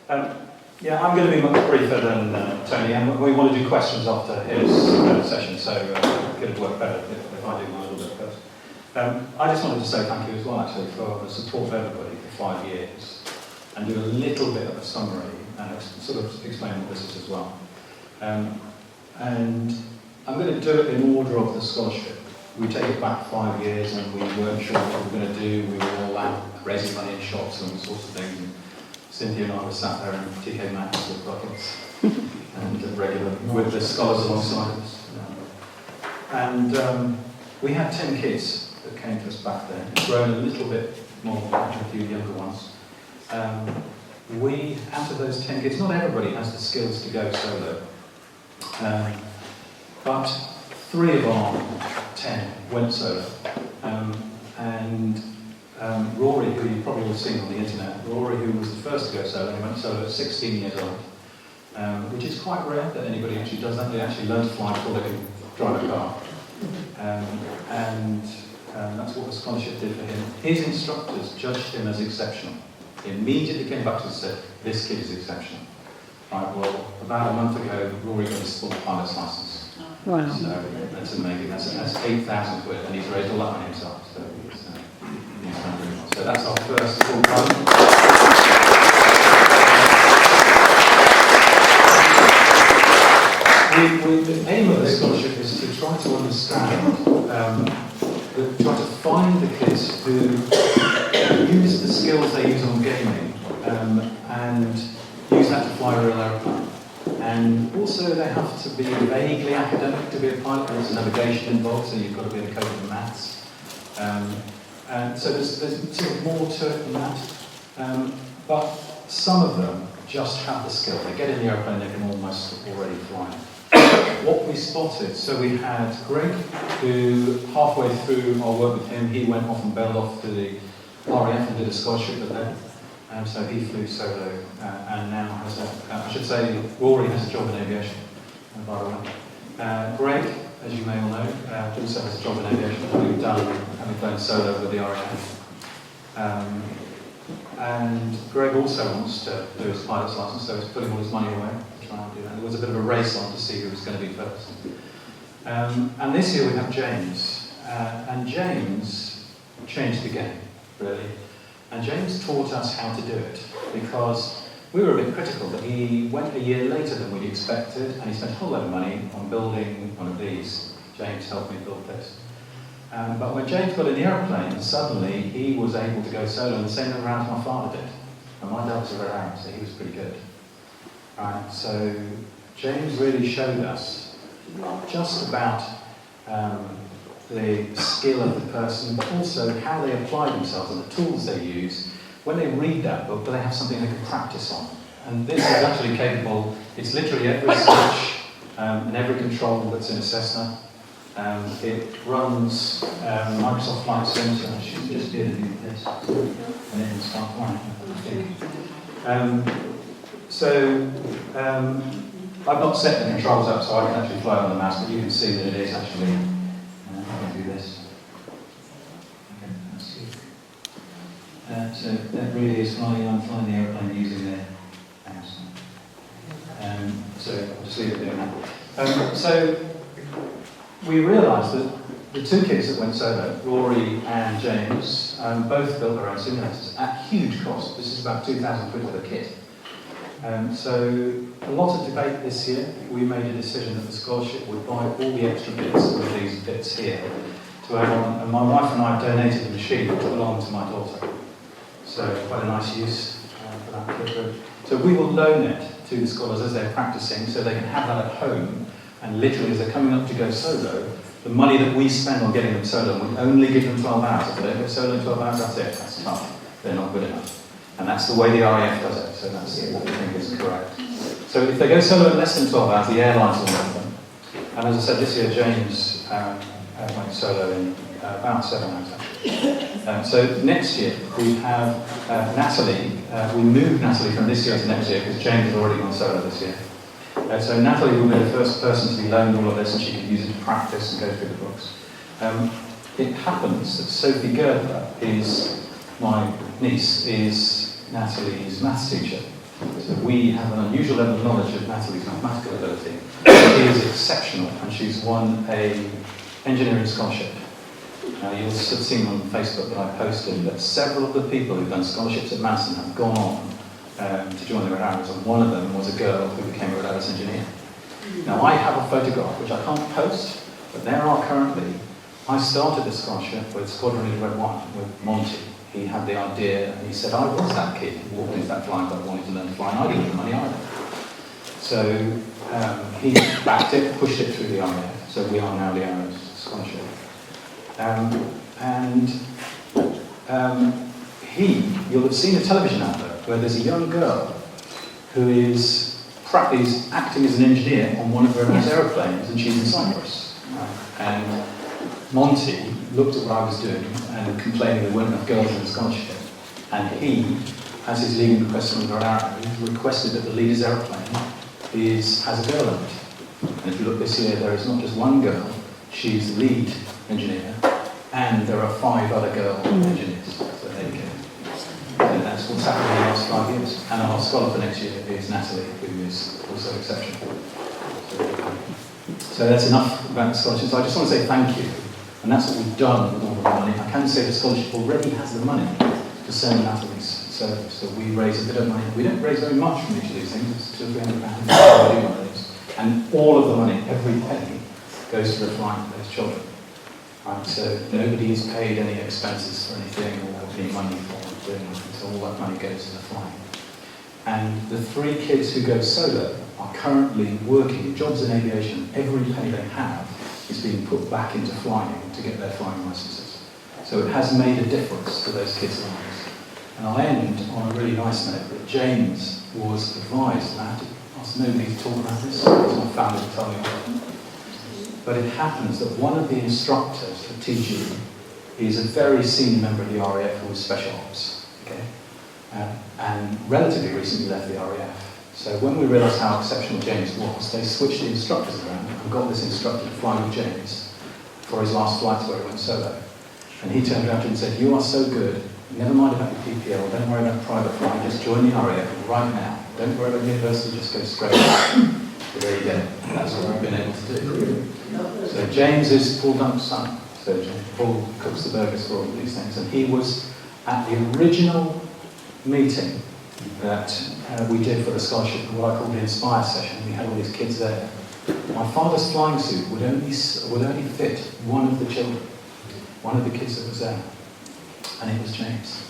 Yeah, I'm going to be much briefer than Tony, and we want to do questions after his session, so it could work better if I do mine a little bit first. I just wanted to say thank you as well, actually, for the support of everybody for 5 years, and do a little bit of a summary and sort of explain what this is as well. And I'm going to do it in order of the scholarship. We take it back 5 years, and we weren't sure what we were going to do. We were all out raising money in shops and all sorts of things. And Cynthia and I were sat there in TK Maxx with buckets and regular with the scholars alongside us. And we had 10 kids that came to us back then. It's grown a little bit more, a few younger ones. Out of those 10 kids, not everybody has the skills to go solo, but 3 of our 10 went solo. Rory, who you've probably all seen on the internet, Rory, who was the first to go solo, he went solo at 16 years old, which is quite rare that anybody actually does that. They actually learn to fly before they can drive a car. That's what the scholarship did for him. His instructors judged him as exceptional. He immediately came back to us and said, this kid is exceptional. Right, well, about a month ago, Rory got his full pilot's license. Wow. So that's amazing. That's 8,000 quid, and he's raised all that money himself. So he's done really well. So that's our first full pilot. The aim of the scholarship is to try to understand, try to find the kids who use the skills they use on gaming and use that to fly a real aeroplane. And also they have to be vaguely academic to be a pilot. There's navigation involved, so you've got to be able to cope with maths. And so there's sort of more to it than that. But some of them just have the skill. They get in the aeroplane, they can almost already fly. What we spotted, so we had Greg, who halfway through our work with him, he went off and bailed off to the RAF and did a scholarship with them. So he flew solo, and now has I should say, Rory has a job in aviation, by the way. Greg, as you may all know, also has a job in aviation, having flown solo with the RAF. And Greg also wants to do his pilot's license, so he's putting all his money away to try and do that. There was a bit of a race on to see who was going to be first. And this year we have James, and James changed the game, really. And James taught us how to do it, because we were a bit critical that he went a year later than we'd expected, and he spent a whole lot of money on building one of these. James helped me build this. But when James got in the aeroplane, suddenly he was able to go solo in the same round as my father did. And my dad was a rare Arab, so he was pretty good. Right, so James really showed us not just about the skill of the person, but also how they apply themselves and the tools they use. When they read that book, do they have something they can practice on? And this is actually capable. It's literally every switch and every control that's in a Cessna. It runs Microsoft Flight Sim, so I should just be able to do this and then start flying, I think. I've not set the controls up so I can actually fly on the mouse, but you can see that it is actually. I can do this. Okay, let's see. So that really is flying. I'm flying the aeroplane using the mouse. So I'll just leave it doing that. So we realised that the 2 kids that went solo, Rory and James, both built their own simulators at huge cost. This is about 2,000 quid for the kit. So a lot of debate this year. We made a decision that the scholarship would buy all the extra bits of these bits here to add on, and my wife and I donated the machine to belong to my daughter. So quite a nice use for that kit. So we will loan it to the scholars as they're practicing, so they can have that at home. And literally, as they're coming up to go solo, the money that we spend on getting them solo, we only give them 12 hours. If they don't go solo in 12 hours, that's it. That's tough. They're not good enough. And that's the way the RAF does it. So that's what we think is correct. So if they go solo in less than 12 hours, the airlines will know them. And as I said, this year James went solo in about 7 hours actually. So next year we have Natalie. We moved Natalie from this year to next year because James has already gone solo this year. So Natalie will be the first person to be loaned all of this, and she can use it to practice and go through the books. It happens that Sophie Gerber is my niece, is Natalie's maths teacher. So we have an unusual level of knowledge of Natalie's mathematical ability. She is exceptional, and she's won an engineering scholarship. Now, you'll have seen on Facebook that I posted that several of the people who've done scholarships at Manson have gone on to join the Red Arrows, and one of them was a girl who became a Red Arrows engineer. Now, I have a photograph, which I can't post, but there are currently. I started the scholarship with Squadron Leader Red 1, with Monty. He had the idea, and he said, I was that kid who walked into that flying club, wanted to learn to fly, and I didn't have the money either. So he backed it, pushed it through the RAF, so we are now the Arrows Scholarship. You'll have seen a television advert where there's a young girl who is acting as an engineer on one of her aeroplanes, and she's in Cyprus. And Monty looked at what I was doing and complaining there weren't enough girls in the scholarship. And he, as his leading request from the Arrows, requested that the leader's aeroplane has a girl in it. And if you look this year, there is not just one girl, she's the lead engineer, and there are 5 other girl engineers. So there you go. And that's what's happened in the last 5 years. And our scholar for next year is Natalie, who is also exceptional. So that's enough about the scholarships. I just want to say thank you. And that's what we've done with all of the money. I can say the scholarship already has the money to send Natalie's service. So we raise a bit of money. We don't raise very much from each of these things. It's £200-300. And all of the money, every penny, goes to the flying for those children. Right? So nobody is paid any expenses for anything or any money for doing anything. So all that money goes to the flying. And the 3 kids who go solo are currently working jobs in aviation. Every penny they have is being put back into flying to get their flying licenses. So it has made a difference to those kids' lives. And I'll end on a really nice note that James was advised, and I have to ask nobody to talk about this, it's my family to tell me about it. But it happens that one of the instructors at TG is a very senior member of the RAF who was Special Ops, okay? And relatively recently left the RAF. So when we realised how exceptional James was, they switched the instructors around and got this instructor to fly with James for his last flights where he went solo. And he turned around to him and said, you are so good, never mind about your PPL, don't worry about private flying, just join the RAF right now. Don't worry about university, just go straight out. So there you go. That's what we've been able to do. So James is Paul Dunk's son. So Paul cooks the burgers for all of these things. And he was at the original meeting that we did for the scholarship, what I call the Inspire session. We had all these kids there. My father's flying suit would only fit one of the children, one of the kids that was there, and it was James.